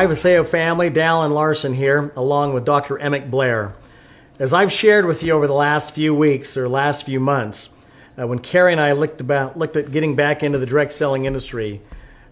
Hi, Vasayo family. Dallin Larsen here, along with Dr. Emek Blair. As I've shared with you over the last few weeks or last few months, when Carrie and I looked at getting back into the direct selling industry,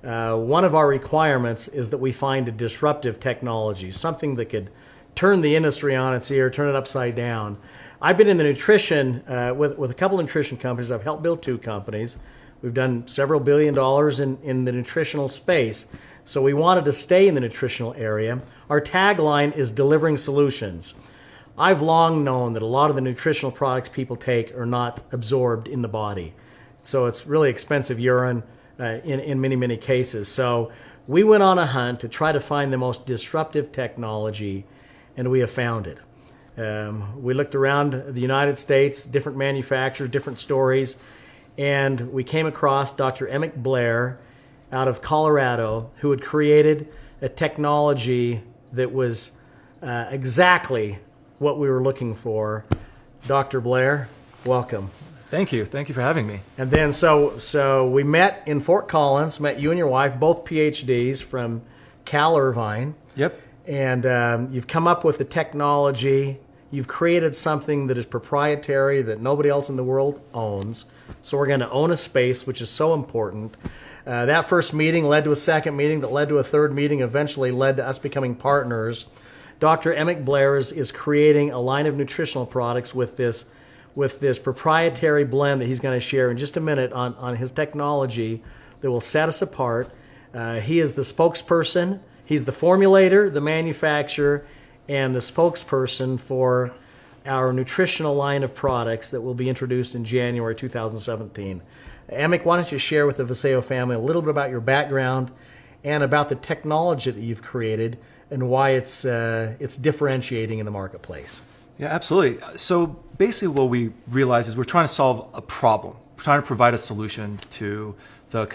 one of our requirements is that we find a disruptive technology, something that could turn the industry on its ear, turn it upside down. I've been in the nutrition, with a couple of nutrition companies. I've helped build 2 companies. We've done several $1 billion in the nutritional space. So we wanted to stay in the nutritional area. Our tagline is delivering solutions. I've long known that a lot of the nutritional products people take are not absorbed in the body. So it's really expensive urine in many, many cases. So we went on a hunt to try to find the most disruptive technology, and we have found it. We looked around the United States, different manufacturers, different stories, and we came across Dr. Emek Blair out of Colorado, who had created a technology that was exactly what we were looking for. Dr. Blair, welcome. Thank you. Thank you for having me. And then so we met in Fort Collins, met you and your wife, both PhDs from Cal Irvine. Yep. And you've come up with the technology. You've created something that is proprietary that nobody else in the world owns. So we're going to own a space, which is so important. That first meeting led to a second meeting that led to a third meeting, eventually led to us becoming partners. Dr. Emek Blair is creating a line of nutritional products with this proprietary blend that he's going to share in just a minute on his technology that will set us apart. He is the spokesperson. He's the formulator, the manufacturer, and the spokesperson for our nutritional line of products that will be introduced in January 2017. Emek, why don't you share with the Vasayo family a little bit about your background and about the technology that you've created and why it's differentiating in the marketplace. Yeah, absolutely. So basically what we realize is we're trying to solve a problem. We're trying to provide a solution to the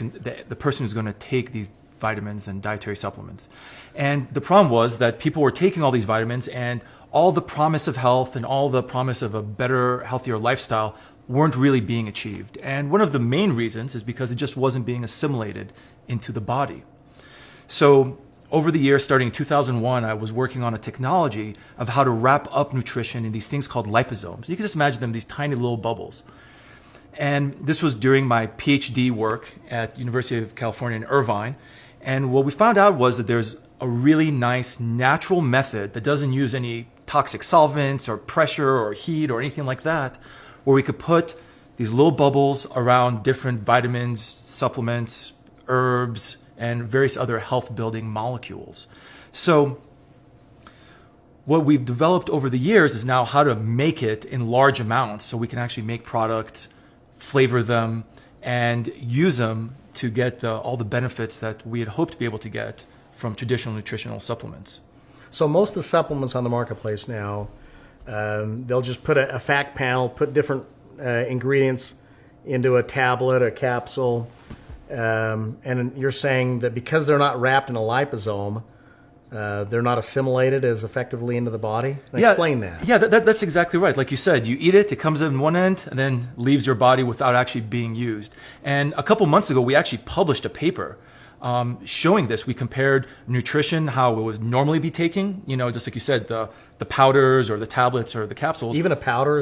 person who's going to take these vitamins and dietary supplements. And the problem was that people were taking all these vitamins, and all the promise of health and all the promise of a better, healthier lifestyle weren't really being achieved. And one of the main reasons is because it just wasn't being assimilated into the body. So over the years, starting in 2001, I was working on a technology of how to wrap up nutrition in these things called liposomes. You can just imagine them, these tiny little bubbles. And this was during my PhD work at University of California in Irvine. And what we found out was that there's a really nice natural method that doesn't use any toxic solvents or pressure or heat or anything like that, where we could put these little bubbles around different vitamins, supplements, herbs, and various other health-building molecules. So what we've developed over the years is now how to make it in large amounts so we can actually make products, flavor them, and use them to get all the benefits that we had hoped to be able to get from traditional nutritional supplements. So most of the supplements on the marketplace now, they'll just put a fact panel, put different ingredients into a tablet, a capsule, and you're saying that because they're not wrapped in a liposome, they're not assimilated as effectively into the body? Explain that. Yeah, that's exactly right. Like you said, you eat it comes in one end and then leaves your body without actually being used. And a couple months ago, we actually published a paper showing this. We compared nutrition, how it would normally be taking, just like you said, the powders or the tablets or the capsules. Even a powder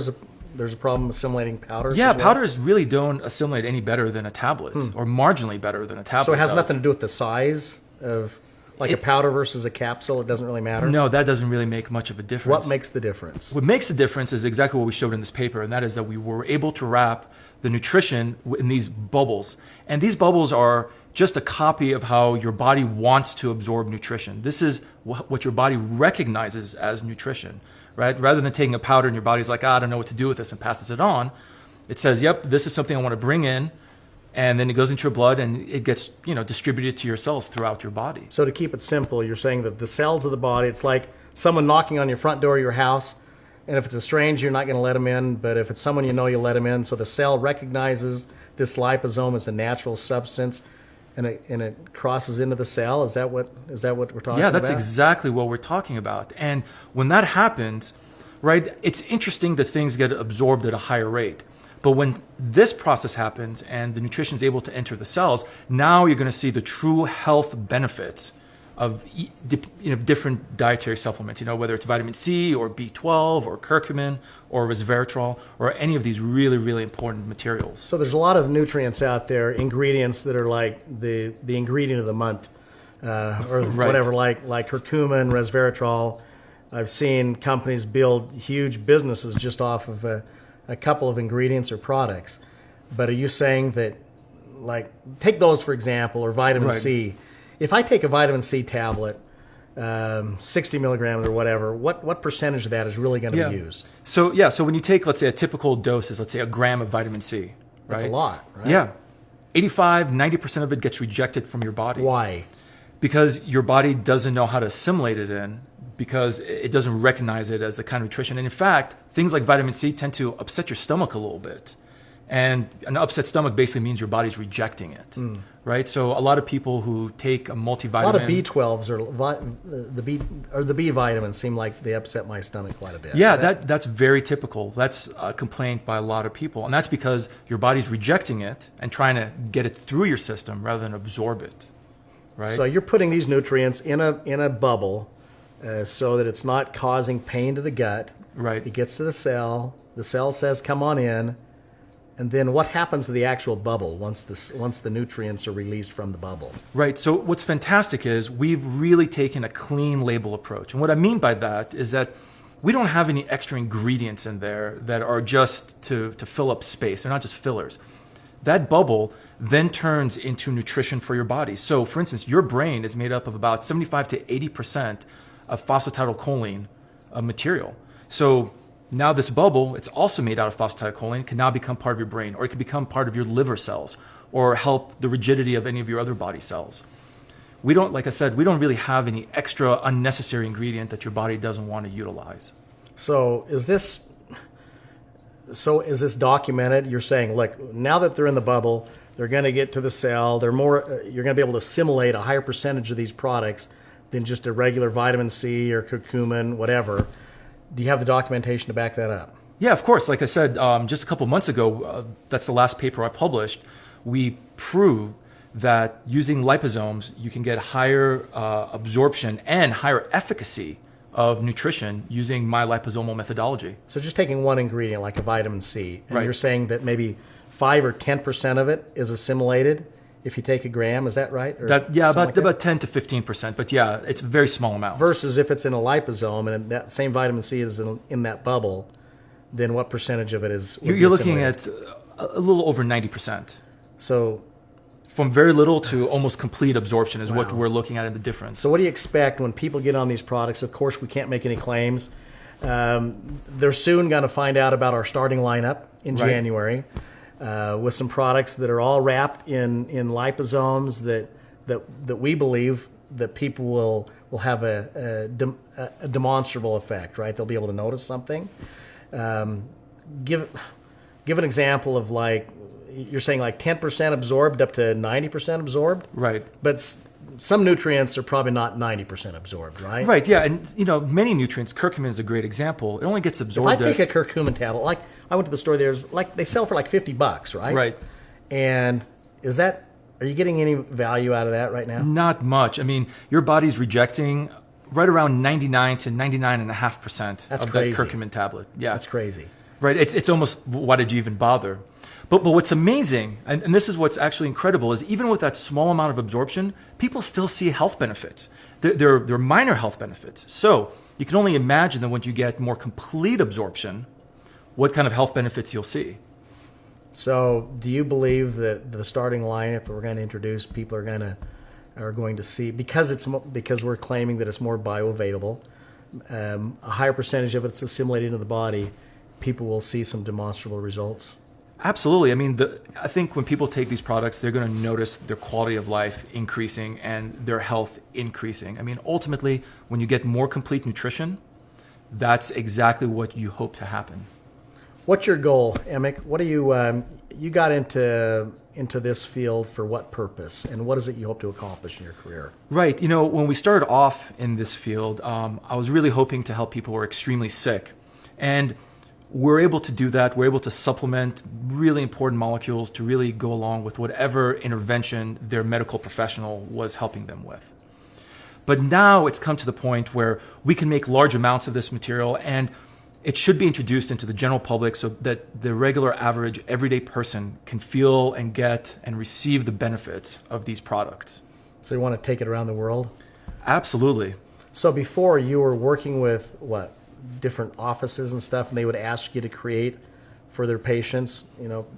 there's a problem assimilating powders? Yeah, powders really don't assimilate any better than a tablet or marginally better than a tablet. So it has nothing to do with the size of a powder versus a capsule? It doesn't really matter? No, that doesn't really make much of a difference. What makes the difference? What makes the difference is exactly what we showed in this paper, and that is that we were able to wrap the nutrition in these bubbles. And these bubbles are just a copy of how your body wants to absorb nutrition. This is what your body recognizes as nutrition, right? Rather than taking a powder and your body's like, I don't know what to do with this, and passes it on, it says, yep, this is something I want to bring in, and then it goes into your blood and it gets distributed to your cells throughout your body. So to keep it simple, you're saying that the cells of the body, it's like someone knocking on your front door of your house, and if it's a stranger, you're not going to let them in, but if it's someone you know, you'll let them in. So the cell recognizes this liposome as a natural substance, and it crosses into the cell. Is that what we're talking about? Yeah, that's exactly what we're talking about. And when that happens, right, it's interesting that things get absorbed at a higher rate. But when this process happens and the nutrition is able to enter the cells, now you're going to see the true health benefits of different dietary supplements, whether it's vitamin C or B12 or curcumin or resveratrol or any of these really, really important materials. So there's a lot of nutrients out there, ingredients that are like the ingredient of the month, or Right. whatever, like curcumin, resveratrol. I've seen companies build huge businesses just off of a couple of ingredients or products. But are you saying that, like, take those for example, or vitamin Right. C? If I take a vitamin C tablet, 60 milligrams or whatever, what percentage of that is really going to be used? So when you take, let's say, a typical dose is, let's say, a gram of vitamin C, right? That's a lot, right? Yeah. 85-90% of it gets rejected from your body. Why? Because your body doesn't know how to assimilate it in, because it doesn't recognize it as the kind of nutrition. And in fact, things like vitamin C tend to upset your stomach a little bit. And an upset stomach basically means your body's rejecting it, right? So a lot of people who take a multivitamin... A lot of B12s or the B vitamins seem like they upset my stomach quite a bit. Yeah, that's very typical. That's a complaint by a lot of people. And that's because your body's rejecting it and trying to get it through your system rather than absorb it, right? So you're putting these nutrients in a bubble so that it's not causing pain to the gut. Right. It gets to the cell says, come on in. And then what happens to the actual bubble once the nutrients are released from the bubble? Right. So what's fantastic is we've really taken a clean label approach. And what I mean by that is that we don't have any extra ingredients in there that are just to fill up space. They're not just fillers. That bubble then turns into nutrition for your body. So for instance, your brain is made up of about 75 to 80% of phosphatidylcholine material. So now this bubble, it's also made out of phosphatidylcholine, can now become part of your brain, or it can become part of your liver cells, or help the rigidity of any of your other body cells. We don't, like I said, we don't really have any extra unnecessary ingredient that your body doesn't want to utilize. So is this documented? You're saying, look, now that they're in the bubble, they're going to get to the cell. They're more. You're going to be able to assimilate a higher percentage of these products than just a regular vitamin C or curcumin, whatever. Do you have the documentation to back that up? Yeah, of course. Like I said, just a couple months ago, that's the last paper I published, we proved that using liposomes, you can get higher absorption and higher efficacy of nutrition using my liposomal methodology. So just taking one ingredient like a vitamin C, and Right. you're saying that maybe 5 or 10% of it is assimilated if you take a gram, is that right? Or About 10 to 15%, but yeah, it's a very small amount. Versus if it's in a liposome and that same vitamin C is in that bubble, then what percentage of it is? You're looking at a little over 90%. So From very little to almost complete absorption is what we're looking at in the difference. So what do you expect when people get on these products? Of course, we can't make any claims. They're soon going to find out about our starting lineup in Right. January with some products that are all wrapped in liposomes that we believe that people will have a demonstrable effect, right? They'll be able to notice something. Give an example of, like, you're saying like 10% absorbed up to 90% absorbed? Right. But some nutrients are probably not 90% absorbed, right? Right, yeah. And, many nutrients, curcumin is a great example. It only gets absorbed. If I take a curcumin tablet, like I went to the store, there's like they sell for like $50, right? Right. And are you getting any value out of that right now? Not much. I mean, your body's rejecting right around 99 to 99.5% of crazy. that curcumin tablet. Yeah. That's crazy. Right. It's almost, why did you even bother? But what's amazing, and this is what's actually incredible, is even with that small amount of absorption, people still see health benefits. They're minor health benefits. So you can only imagine that when you get more complete absorption, what kind of health benefits you'll see. So do you believe that the starting lineup that we're going to introduce, people are going to see, because we're claiming that it's more bioavailable, a higher percentage of it's assimilated into the body, people will see some demonstrable results? Absolutely. I mean, I think when people take these products, they're going to notice their quality of life increasing and their health increasing. I mean, ultimately, when you get more complete nutrition, that's exactly what you hope to happen. What's your goal, Emek? What do you got into this field for what purpose, and what is it you hope to accomplish in your career? Right. When we started off in this field, I was really hoping to help people who are extremely sick. And we're able to do that. We're able to supplement really important molecules to really go along with whatever intervention their medical professional was helping them with. But now it's come to the point where we can make large amounts of this material, and it should be introduced into the general public so that the regular, average, everyday person can feel and get and receive the benefits of these products. So you want to take it around the world? Absolutely. So before you were working with what, different offices and stuff, and they would ask you to create for their patients,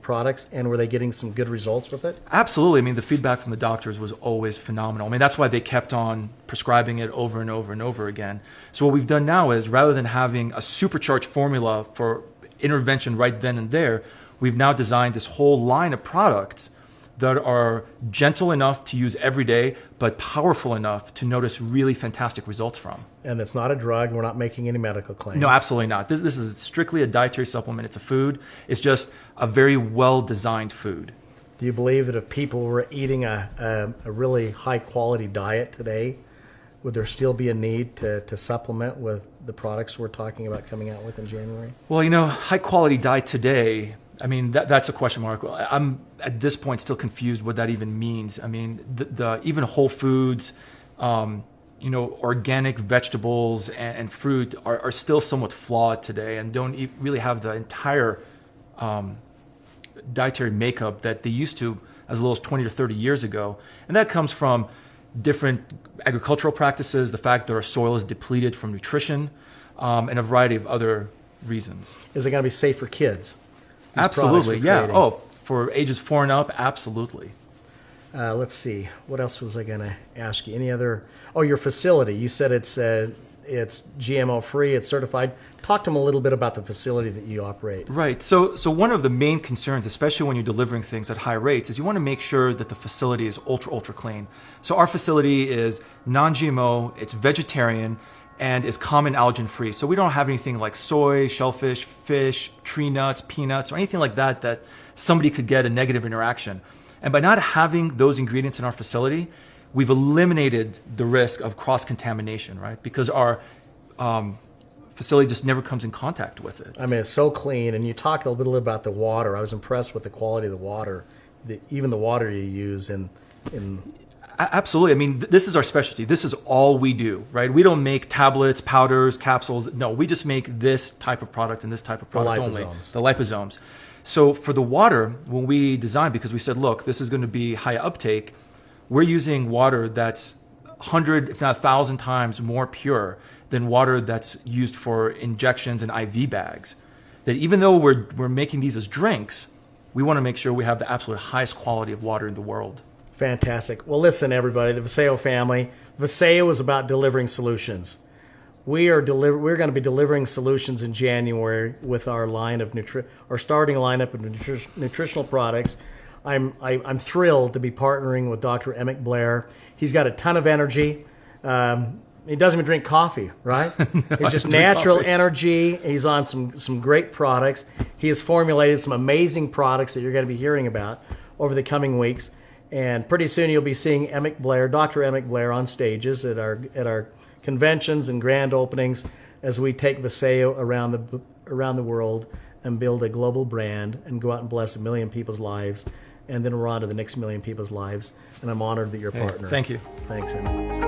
products, and were they getting some good results with it? Absolutely. I mean, the feedback from the doctors was always phenomenal. I mean, that's why they kept on prescribing it over and over and over again. So what we've done now is, rather than having a supercharged formula for intervention right then and there, we've now designed this whole line of products that are gentle enough to use every day, but powerful enough to notice really fantastic results from. And it's not a drug. We're not making any medical claims. No, absolutely not. This is strictly a dietary supplement. It's a food. It's just a very well-designed food. Do you believe that if people were eating a really high-quality diet today, would there still be a need to supplement with the products we're talking about coming out with in January? Well, high-quality diet today, I mean, that's a question mark. I'm, at this point, still confused what that even means. I mean, the even whole foods, organic vegetables and fruit are still somewhat flawed today and don't really have the entire dietary makeup that they used to as little as 20 or 30 years ago. And that comes from different agricultural practices, the fact that our soil is depleted from nutrition, and a variety of other reasons. Is it going to be safe for kids? Absolutely, yeah. Oh, for ages 4 and up, absolutely. Let's see. What else was I going to ask you? Any other? Oh, your facility. You said it's GMO free. It's certified. Talk to them a little bit about the facility that you operate. Right. So one of the main concerns, especially when you're delivering things at high rates, is you want to make sure that the facility is ultra clean. So our facility is non-GMO. It's vegetarian. And is common allergen free. So we don't have anything like soy, shellfish, fish, tree nuts, peanuts, or anything like that somebody could get a negative interaction. And by not having those ingredients in our facility, we've eliminated the risk of cross-contamination, right? Because our facility just never comes in contact with it. I mean, it's so clean. And you talked a little bit about the water. I was impressed with the quality of the water, even the water you use in Absolutely. I mean, this is our specialty. This is all we do, right? We don't make tablets, powders, capsules. No, we just make this type of product and this type of product only. The liposomes. So for the water, when we designed, because we said, look, this is going to be high uptake, we're using water that's 100, if not 1,000 times more pure than water that's used for injections and IV bags. That even though we're making these as drinks, we want to make sure we have the absolute highest quality of water in the world. Fantastic. Well, listen, everybody, the Vasayo family. Vasayo is about delivering solutions. We're going to be delivering solutions in January with our line of our starting lineup of nutritional products. I'm thrilled to be partnering with Dr. Emek Blair. He's got a ton of energy. He doesn't even drink coffee, right? It's just natural energy. He's on some great products. He has formulated some amazing products that you're going to be hearing about over the coming weeks. And pretty soon you'll be seeing Emek Blair, Dr. Emek Blair, on stages at our conventions and grand openings as we take Vasayo around the world and build a global brand and go out and bless 1 million people's lives. And then we're on to the next 1 million people's lives. And I'm honored that you're a partner. Thank you. Thanks, Emek.